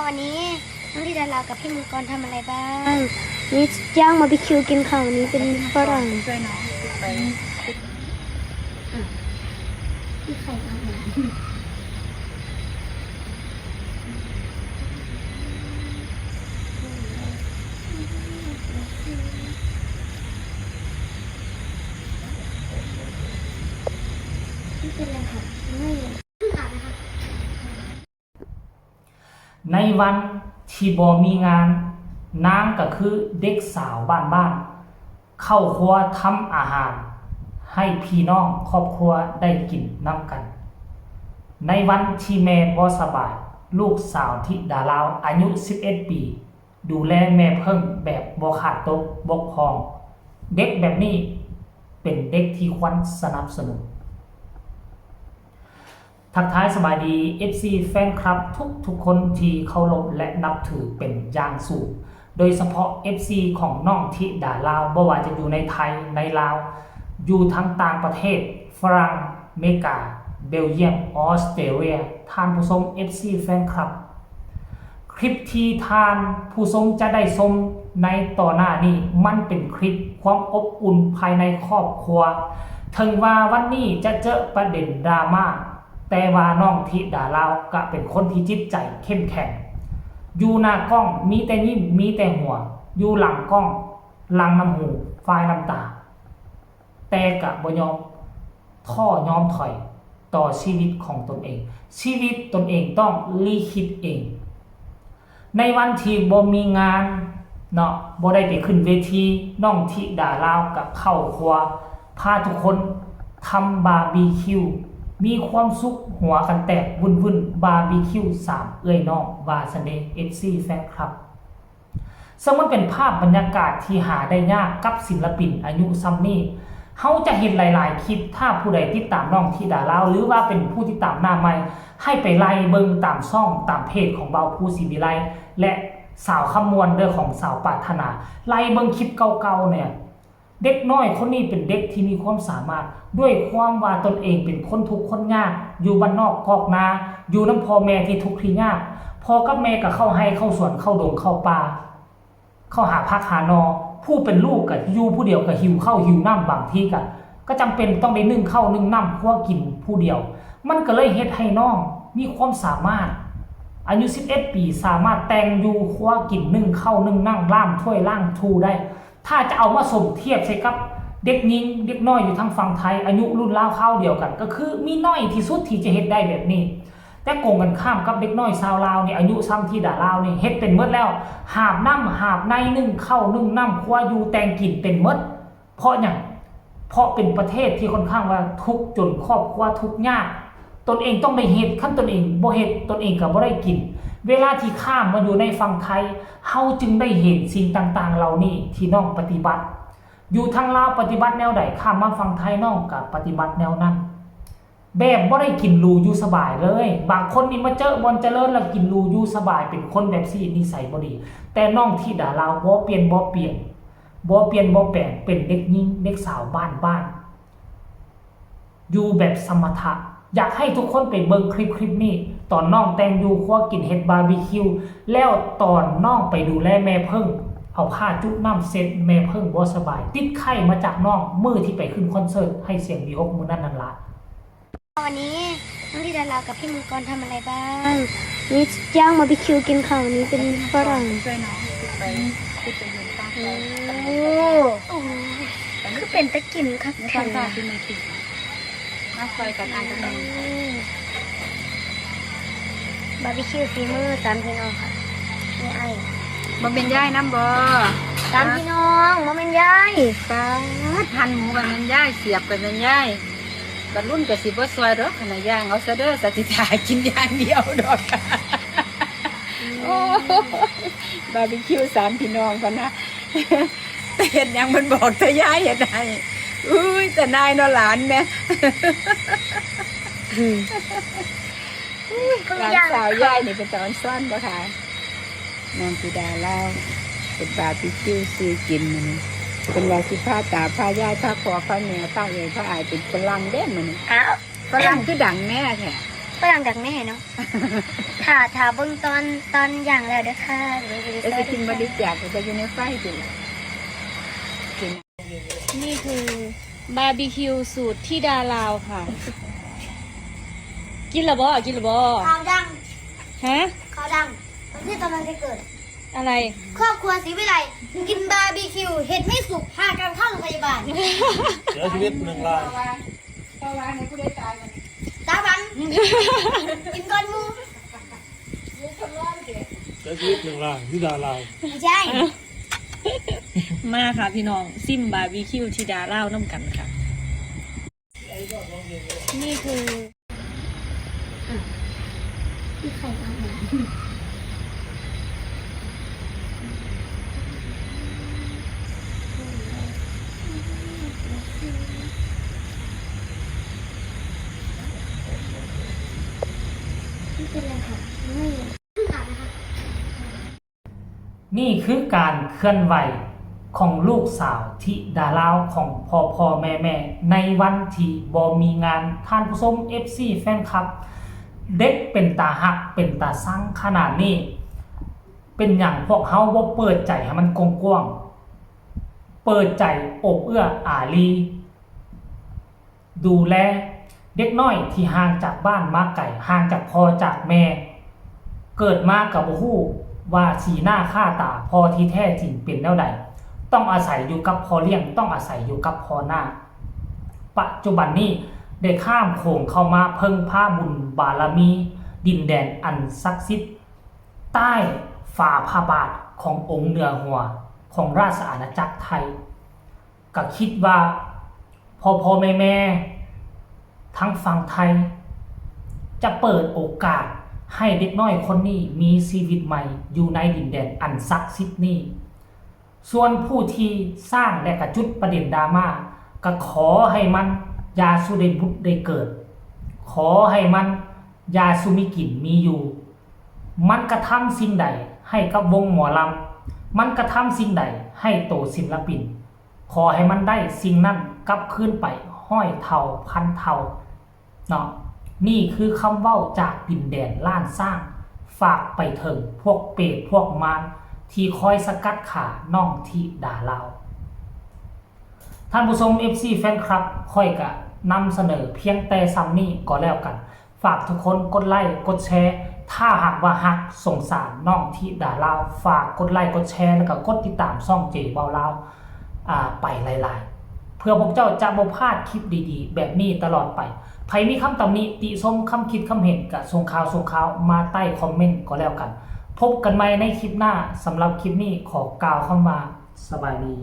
วันนี้น้องที่ดารากับพี่มังกรทำอะไรบ้างนี่ย่างบาร์บีคิวกินข้าวนี้เป็นฝรั่งช่วยน้องไปที่ใครเอาหนี่เป็นอะไรค่ะไม่ขาดนะคะในวันที่บ่มีงานนางก็คือเด็กสาวบ้านๆเข้าครัวทำอาหารให้พี่น้องครอบครัวได้กินนำกัน ในวันที่แม่บ่สบายลูกสาวธิดาลาวอายุ11ปีดูแลแม่เพิ่งแบบบ่ขาดตกบกพร่องเด็กแบบนี้เป็นเด็กที่ควรสนับสนุนทักทายสบายดี FC แฟนคลับทุกคนที่เคารพและนับถือเป็นอย่างสูงโดยเฉพาะ FC ของน้องธิดาลาวบ่ว่าจะอยู่ในไทยในลาวอยู่ทั้งต่างประเทศฝรั่งอเมริกาเบลเยียมออสเตรเลียท่านผู้ชม FC แฟนคลับคลิปที่ท่านผู้ชมจะได้ชมในต่อหน้านี้มันเป็นคลิปความอบอุ่นภายในครอบครัวถึงว่าวันนี้จะเจอประเด็นดราม่าแต่ว่าน้องธิดาลาวก็เป็นคนที่จิตใจเข้มแข็งอยู่หน้ากล้องมีแต่ยิ้มมีแต่หัวอยู่หลังกล้องหลังน้ำหูฟายน้ำตาแต่ก็บ่ยอมท้อยอมถอยต่อชีวิตของตนเองชีวิตตนเองต้องลิขิตเองในวันที่บ่มีงานเนาะบ่ได้ไปขึ้นเวทีน้องธิดาลาวกับเข้าครัวพาทุกคนทำบาร์บีคิวมีความสุขหัวกันแตกวุ่นบาร์บีคิว3เอ้ยน้องวาสเน FC แฟนคลับซึ่งมันเป็นภาพบรรยากาศที่หาได้ยากกับศิลปินอายุซ้ำนี้เฮาจะเห็นหลายๆคลิปถ้าผู้ใดติดตามน้องธิดาลาวหรือว่าเป็นผู้ติดตามหน้าใหม่ให้ไปไล่เบิ่งตามช่องตามเพจของเบาผู้ศิวิไลและสาวขมวลเด้อของสาวปรารถนาไล่เบิ่งคลิปเก่าๆเนี่ยเด็กน้อยคนนี้เป็นเด็กที่มีความสามารถด้วยความว่าตนเองเป็นคนทุกข์คนยากอยู่บ้านนอกคอกนาอยู่น้ำพ่อแม่ที่ทุกข์ที่ยากพ่อกับแม่ก็เข้าให้เข้าสวนเข้าดงเข้าป่าเข้าหาพักหานอผู้เป็นลูกก็อยู่ผู้เดียวก็หิวข้าวหิวน้ำบางทีก็จำเป็นต้องได้นึ่งข้าวนึ่งน้ำคั่วกินผู้เดียวมันก็เลยเฮ็ดให้น้องมีความสามารถอายุ11ปีสามารถแต่งอยู่คั่วกินนึ่งข้าวนึ่งนั่งล่ามถ้วยล่างทูได้ถ้าจะเอามาสมเทียบใช่กับเด็กหญิงเด็กน้อยอยู่ทางฝั่งไทยอายุรุ่นราวคราวเดียวกันก็คือมีน้อยที่สุดที่จะเฮ็ดได้แบบนี้แต่โกงกันข้ามกับเด็กน้อยชาวลาวนี่อายุซ้ำที่ดาลาวนี่เฮ็ดเป็นหมดแล้วหาบน้ำหาบในนึ่งข้าวนึ่งน้ำครัวอยู่แต่งกินเป็นหมดเพราะหยังเพราะเป็นประเทศที่ค่อนข้างว่าทุกข์จนครอบครัวทุกข์ยากตนเองต้องได้เฮ็ดคันตนเองบ่เฮ็ดตนเองก็บ่ได้กินเวลาที่ข้ามมาอยู่ในฝั่งไทยเฮาจึงได้เห็นสิ่งต่างๆเหล่านี้ที่น้องปฏิบัติอยู่ทางลาวปฏิบัติแนวใดข้ามมาฝั่งไทยน้องก็ปฏิบัติแนวนั้นแบบบ่ได้กินหรูอยู่สบายเลยบางคนนี่มาเจอบอนเจริญแล้วกินหรูอยู่สบายเป็นคนแบบซี่นิสัยบ่ดีแต่น้องธิดาลาวบ่เปลี่ยนบ่แปลงเป็นเด็กหญิงเด็กสาวบ้านอยู่แบบสมถะอยากให้ทุกคนไปเบิ่งคลิปนี้ตอนน้องแต่งอยู่ครัวกินเฮ็ดบาร์บีคิวแล้วตอนน้องไปดูแลแม่เพิ่งเอาผ้าจุ๊บน้ำเซ็ตแม่เพิ่งบ่สบายติดไข้มาจากน้องมื้อที่ไปขึ้นคอนเสิร์ตให้เสียงดีอกมื้อนั้นนั่นล่ะวันนี้น้องที่ดารากับพี่มังกรทำอะไรบ้างนี่ย่างบาร์บีคิวกินข้าวนี้เป็นฝรั่งช่วยน้องไปยืนตั้งใจโอ้คือเป็นตะกินครับแค่การที่มันติดมาซอยกันอ่านกันบาร์บีคิวฝีมือตามพี่น้องค่ะนี่ไอ้บ่เป็นย่ายน้ำบ่ตามพี่น้องบ่เป็นย่ายป้าหั่นหมูกันเป็นย่ายเสียบกันเป็นย่ายบัดรุ่นก็สิบ่ซอยดอกขนาดย่างเอาซะเด้อสติถ่ายกินอย่างเดียวดอกโอ้บาร์บีคิว3พี่น้องกันนะแต่เห็นยังมันบอกแต่ย่ายเฮ็ดให้อุ้ยแต่นายเนาะหลานแม่หลานสาวย่ายนี่เป็นตอนซ่อนบ่ค่ะน้องธิดาลาวเป็นบาร์บีคิวซื้อกินมันเป็นว่าสิพาตาพาย่ายพาคอพาแม่พาเอ๋พาอายเป็นฝรั่งเด้มันอ้าวฝรั่งคือดังแม่แท้ ฝรั่งดักแม่เนาะถ้าเบิ่งตอนอย่างแล้วเด้อค่ะเดี๋ยว เดี๋ยวจะกินบริจาคจะอยู่ในไฟสิกิน นี่คือบาร์บีคิวสูตรที่ดาลาวค่ะ กินละบ่กินละบ่ ข่าวดัง ฮะ ข่าวดังมันคือกำลังจะเกิด อะไร ครอบครัวศรีวิไลกินบาร์บีคิวเห็ดไม่สุกพากันเข้าโรงพยาบาล เสียชีวิต1 ราย เพราะว่าในผู้ใดตายมัน ตาบัน กินก่อนหมู เสียชีวิต1 รายที่ดาลาว ไม่ใช่ มาค่ะพี่น้องซิมบาร์บีคิวที่ดาลาวน้ำกันค่ะ นี่คือ ที่ไข่เอาหมูไม่เป็นไรค่ะไม่ขาดนะคะ นี่คือการเคลื่อนไหวของลูกสาวที่ดาลาวของพ่อแม่ในวันที่บ่มีงานท่านผู้ชม FC แฟนคลับ เด็กเป็นตาหักเป็นตาสั่งขนาดนี้ เป็นอย่างพวกเฮาบ่เปิดใจให้มันกว้างๆเปิดใจอบเอื้ออารีดูแลเด็กน้อยที่ห่างจากบ้านมาไกลห่างจากพ่อจากแม่ เกิดมากับบ่ฮู้ว่าสีหน้าค่าตาพ่อที่แท้จริงเป็นแนวใดต้องอาศัยอยู่กับพ่อเลี้ยงต้องอาศัยอยู่กับพ่อหน้าปัจจุบันนี้ได้ข้ามโขงเข้ามาเพิ่งผ้าบุญบารมี ดินแดนอันศักดิ์สิทธิ์ใต้ฝ่าพระบาทขององค์เหนือหัวของราชอาณาจักรไทยก็คิดว่าพ่อแม่ทั้งฝั่งไทย จะเปิดโอกาสให้เด็กน้อยคนนี้มีชีวิตใหม่อยู่ในดินแดนอันศักดิ์สิทธิ์นี้ส่วนผู้ที่สร้างและกระจุดประเด็นดราม่าก็ขอให้มันยาสุได้บุตรได้เกิดขอให้มันยาสุมีกินมีอยู่มันกระทำสิ่งใดให้กับวงหมอลำมันกระทำสิ่งใดให้โตศิลปินขอให้มันได้สิ่งนั้นกลับคืนไปห้อยเท่าพันเท่าเนาะนี่คือคำเว้าจากดินแดนล้านสร้างฝากไปถึงพวกเปรตพวกมารที่คอยสกัดขาน้องที่ด่าเราท่านผู้ชม FC แฟนคลับค่อยกะนำเสนอเพียงแต่ซ้ำนี้ก็แล้วกันฝากทุกคนกดไลค์กดแชร์ถ้าหากว่าหักสงสารน้องที่ด่าเราฝากกดไลค์กดแชร์แล้วก็กดติดตามช่องเจเบาลาวไปหลายๆเพื่อพวกเจ้าจะบ่พลาดคลิปดีๆแบบนี้ตลอดไปใครมีคำตำหนิติชมคำคิดคำเห็นก็ส่งข่าวมาใต้คอมเมนต์ก็แล้วกันพบกันใหม่ในคลิปหน้าสำหรับคลิปนี้ขอกล่าวคำว่าสบายดี